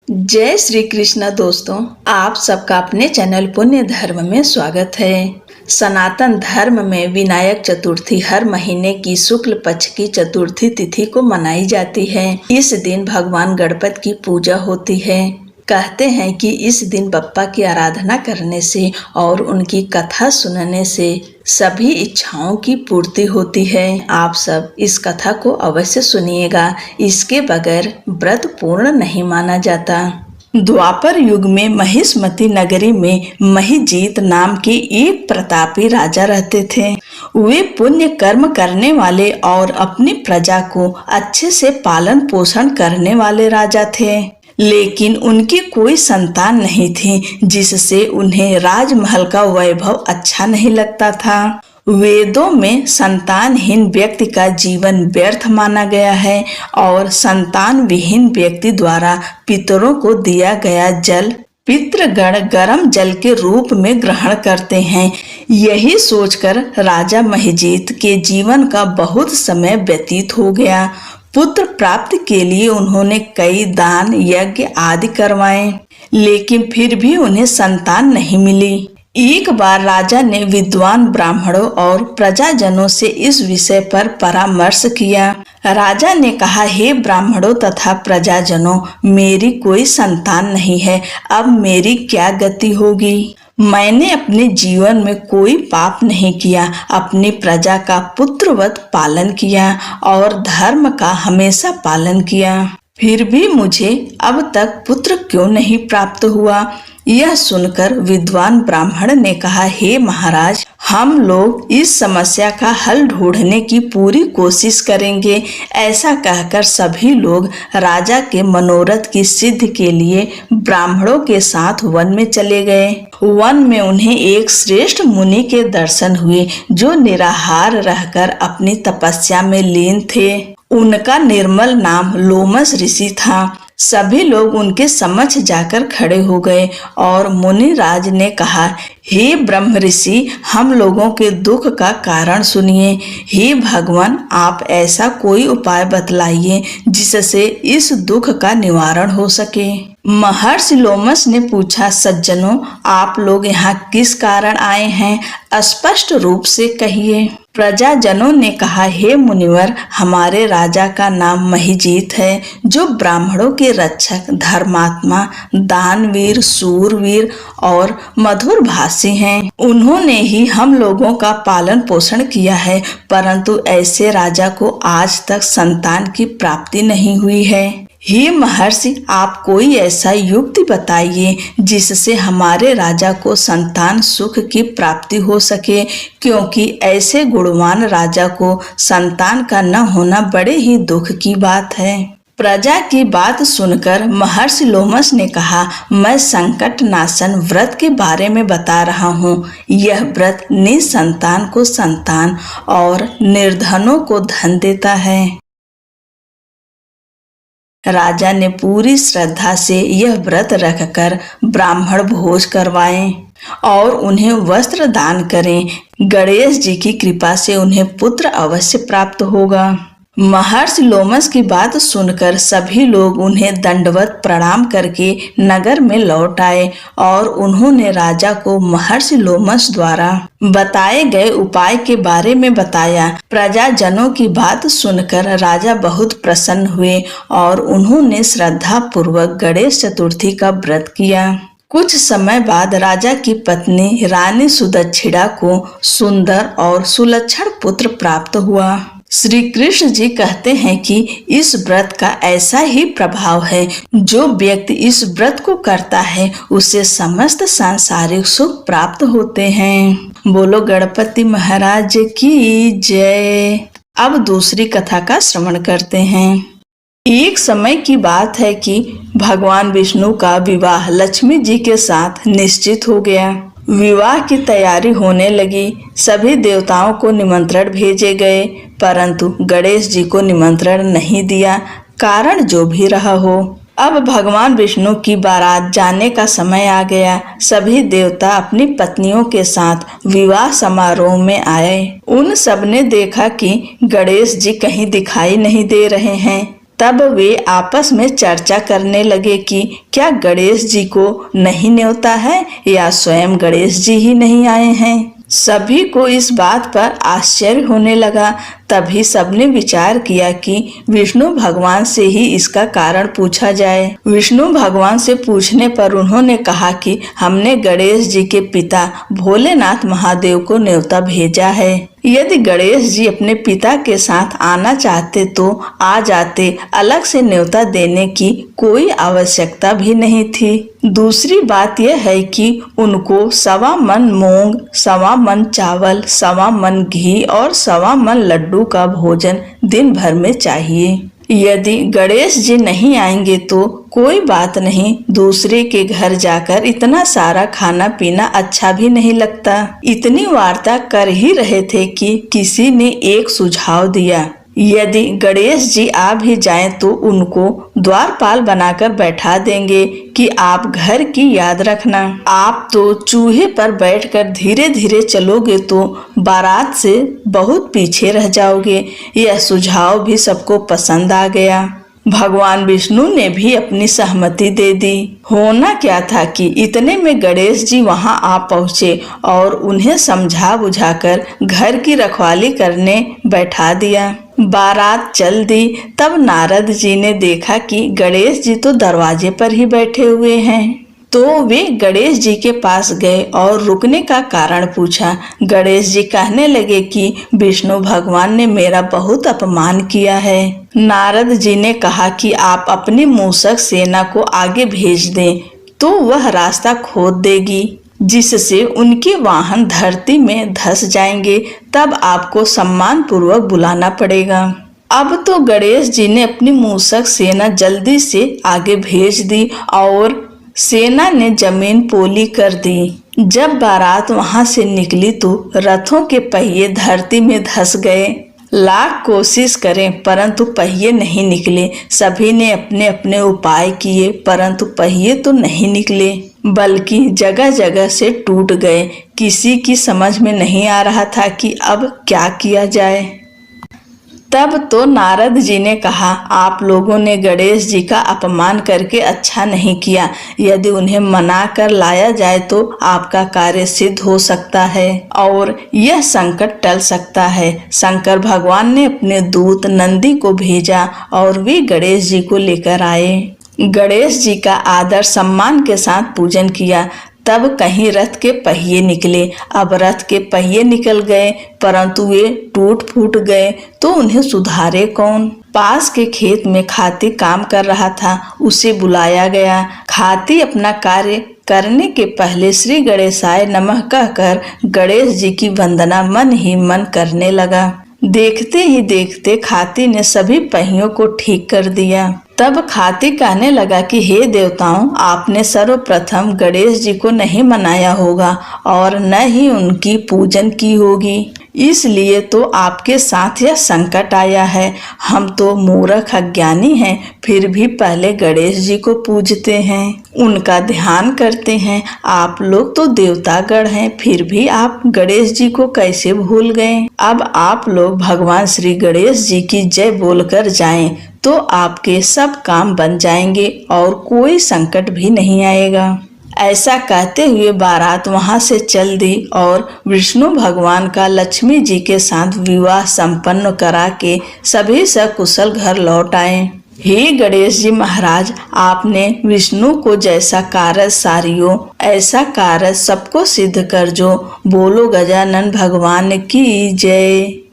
जय श्री कृष्ण दोस्तों, आप सबका अपने चैनल पुण्य धर्म में स्वागत है। सनातन धर्म में विनायक चतुर्थी हर महीने की शुक्ल पक्ष की चतुर्थी तिथि को मनाई जाती है। इस दिन भगवान गणपति की पूजा होती है। कहते हैं कि इस दिन बप्पा की आराधना करने से और उनकी कथा सुनने से सभी इच्छाओं की पूर्ति होती है। आप सब इस कथा को अवश्य सुनिएगा, इसके बगैर व्रत पूर्ण नहीं माना जाता। द्वापर युग में महिष्मती नगरी में महिजीत नाम के एक प्रतापी राजा रहते थे। वे पुण्य कर्म करने वाले और अपनी प्रजा को अच्छे से पालन पोषण करने वाले राजा थे, लेकिन उनकी कोई संतान नहीं थी, जिससे उन्हें राजमहल का वैभव अच्छा नहीं लगता था। वेदों में संतानहीन व्यक्ति का जीवन व्यर्थ माना गया है और संतान विहीन व्यक्ति द्वारा पितरों को दिया गया जल पितृगण गर्म जल के रूप में ग्रहण करते हैं। यही सोचकर राजा महिजीत के जीवन का बहुत समय व्यतीत हो गया। पुत्र प्राप्ति के लिए उन्होंने कई दान यज्ञ आदि करवाए, लेकिन फिर भी उन्हें संतान नहीं मिली। एक बार राजा ने विद्वान ब्राह्मणों और प्रजाजनों से इस विषय पर परामर्श किया। राजा ने कहा, हे ब्राह्मणों तथा प्रजाजनों, मेरी कोई संतान नहीं है, अब मेरी क्या गति होगी। मैंने अपने जीवन में कोई पाप नहीं किया, अपनी प्रजा का पुत्रवत पालन किया और धर्म का हमेशा पालन किया, फिर भी मुझे अब तक पुत्र क्यों नहीं प्राप्त हुआ। यह सुनकर विद्वान ब्राह्मण ने कहा, हे महाराज, हम लोग इस समस्या का हल ढूंढने की पूरी कोशिश करेंगे। ऐसा कहकर सभी लोग राजा के मनोरथ की सिद्धि के लिए ब्राह्मणों के साथ वन में चले गए। वन में उन्हें एक श्रेष्ठ मुनि के दर्शन हुए, जो निराहार रहकर अपनी तपस्या में लीन थे। उनका निर्मल नाम लोमस ऋषि था। सभी लोग उनके समक्ष जाकर खड़े हो गए और मुनिराज ने कहा, हे ब्रह्म ऋषि, हम लोगों के दुख का कारण सुनिए। हे भगवान, आप ऐसा कोई उपाय बतलाइए जिससे इस दुख का निवारण हो सके। महर्षि लोमस ने पूछा, सज्जनों, आप लोग यहाँ किस कारण आए हैं, स्पष्ट रूप से कहिए। प्रजाजनों ने कहा, हे मुनिवर, हमारे राजा का नाम महिजीत है, जो ब्राह्मणों के रक्षक, धर्मात्मा, दानवीर, सूरवीर और मधुर भाषी हैं। उन्होंने ही हम लोगों का पालन पोषण किया है, परंतु ऐसे राजा को आज तक संतान की प्राप्ति नहीं हुई है। हे महर्षि, आप कोई ऐसा युक्ति बताइए जिससे हमारे राजा को संतान सुख की प्राप्ति हो सके, क्योंकि ऐसे गुणवान राजा को संतान का न होना बड़े ही दुख की बात है। प्रजा की बात सुनकर महर्षि लोमस ने कहा, मैं संकट नाशन व्रत के बारे में बता रहा हूँ। यह व्रत निसंतान को संतान और निर्धनों को धन देता है। राजा ने पूरी श्रद्धा से यह व्रत रखकर ब्राह्मण भोज करवाएं और उन्हें वस्त्र दान करें। गणेश जी की कृपा से उन्हें पुत्र अवश्य प्राप्त होगा। महर्षि लोमस की बात सुनकर सभी लोग उन्हें दंडवत प्रणाम करके नगर में लौट आए और उन्होंने राजा को महर्षि लोमस द्वारा बताए गए उपाय के बारे में बताया। प्रजाजनों की बात सुनकर राजा बहुत प्रसन्न हुए और उन्होंने श्रद्धा पूर्वक गणेश चतुर्थी का व्रत किया। कुछ समय बाद राजा की पत्नी रानी सुदक्षिणा को सुंदर और सुलक्षण पुत्र प्राप्त हुआ। श्री कृष्ण जी कहते हैं कि इस व्रत का ऐसा ही प्रभाव है, जो व्यक्ति इस व्रत को करता है उसे समस्त सांसारिक सुख प्राप्त होते हैं। बोलो गणपति महाराज की जय। अब दूसरी कथा का श्रवण करते हैं। एक समय की बात है कि भगवान विष्णु का विवाह लक्ष्मी जी के साथ निश्चित हो गया। विवाह की तैयारी होने लगी। सभी देवताओं को निमंत्रण भेजे गए, परंतु गणेश जी को निमंत्रण नहीं दिया, कारण जो भी रहा हो। अब भगवान विष्णु की बारात जाने का समय आ गया। सभी देवता अपनी पत्नियों के साथ विवाह समारोह में आए। उन सब ने देखा कि गणेश जी कहीं दिखाई नहीं दे रहे हैं। तब वे आपस में चर्चा करने लगे कि क्या गणेश जी को नहीं न्योता है या स्वयं गणेश जी ही नहीं आए हैं। सभी को इस बात पर आश्चर्य होने लगा। तभी सबने विचार किया कि विष्णु भगवान से ही इसका कारण पूछा जाए। विष्णु भगवान से पूछने पर उन्होंने कहा कि हमने गणेश जी के पिता भोलेनाथ महादेव को न्योता भेजा है। यदि गणेश जी अपने पिता के साथ आना चाहते तो आ जाते, अलग से न्योता देने की कोई आवश्यकता भी नहीं थी। दूसरी बात यह है कि उनको 1.25 मन मूंग, 1.25 मन चावल, 1.25 मन घी और 1.25 मन लड्डू का भोजन दिन भर में चाहिए। यदि गणेश जी नहीं आएंगे तो कोई बात नहीं, दूसरे के घर जाकर इतना सारा खाना पीना अच्छा भी नहीं लगता। इतनी वार्ता कर ही रहे थे कि किसी ने एक सुझाव दिया, यदि गणेश जी आ भी जाएं तो उनको द्वारपाल बनाकर बैठा देंगे कि आप घर की याद रखना। आप तो चूहे पर बैठकर धीरे धीरे चलोगे तो बारात से बहुत पीछे रह जाओगे। यह सुझाव भी सबको पसंद आ गया। भगवान विष्णु ने भी अपनी सहमति दे दी। होना क्या था कि इतने में गणेश जी वहां आ पहुँचे और उन्हें समझा बुझाकर घर की रखवाली करने बैठा दिया। बारात चल दी। तब नारद जी ने देखा कि गणेश जी तो दरवाजे पर ही बैठे हुए हैं। तो वे गणेश जी के पास गए और रुकने का कारण पूछा। गणेश जी कहने लगे कि विष्णु भगवान ने मेरा बहुत अपमान किया है। नारद जी ने कहा कि आप अपनी मूषक सेना को आगे भेज दें तो वह रास्ता खोद देगी, जिससे उनके वाहन धरती में धंस जाएंगे। तब आपको सम्मान पूर्वक बुलाना पड़ेगा। अब तो गणेश जी ने अपनी मूषक सेना जल्दी से आगे भेज दी और सेना ने जमीन पोली कर दी। जब बारात वहां से निकली तो रथों के पहिए धरती में धंस गए। लाख कोशिश करें परंतु पहिए नहीं निकले। सभी ने अपने अपने उपाय किए परंतु पहिए तो नहीं निकले, बल्कि जगह जगह से टूट गए। किसी की समझ में नहीं आ रहा था कि अब क्या किया जाए। तब तो नारद जी ने कहा, आप लोगों ने गणेश जी का अपमान करके अच्छा नहीं किया। यदि उन्हें मना कर लाया जाए तो आपका कार्य सिद्ध हो सकता है और यह संकट टल सकता है। शंकर भगवान ने अपने दूत नंदी को भेजा और वे गणेश जी को लेकर आए। गणेश जी का आदर सम्मान के साथ पूजन किया। तब कहीं रथ के पहिए निकले। अब रथ के पहिए निकल गए परंतु वे टूट फूट गए तो उन्हें सुधारे कौन। पास के खेत में खाती काम कर रहा था, उसे बुलाया गया। खाती अपना कार्य करने के पहले श्री गणेशाय नमः कहकर गणेश जी की वंदना मन ही मन करने लगा। देखते ही देखते खाती ने सभी पहियों को ठीक कर दिया। तब खाती कहने लगा कि हे देवताओं, आपने सर्वप्रथम गणेश जी को नहीं मनाया होगा और न ही उनकी पूजन की होगी, इसलिए तो आपके साथ यह संकट आया है। हम तो मूर्ख अज्ञानी हैं, फिर भी पहले गणेश जी को पूजते हैं, उनका ध्यान करते हैं। आप लोग तो देवतागण हैं, फिर भी आप गणेश जी को कैसे भूल गए। अब आप लोग भगवान श्री गणेश जी की जय बोलकर जाएं तो आपके सब काम बन जाएंगे और कोई संकट भी नहीं आएगा। ऐसा कहते हुए बारात वहां से चल दी और विष्णु भगवान का लक्ष्मी जी के साथ विवाह संपन्न करा के सभी सकुशल घर लौट आए। हे गणेश जी महाराज, आपने विष्णु को जैसा कारज सारियो ऐसा कारज सबको सिद्ध कर जो। बोलो गजानन भगवान की जय।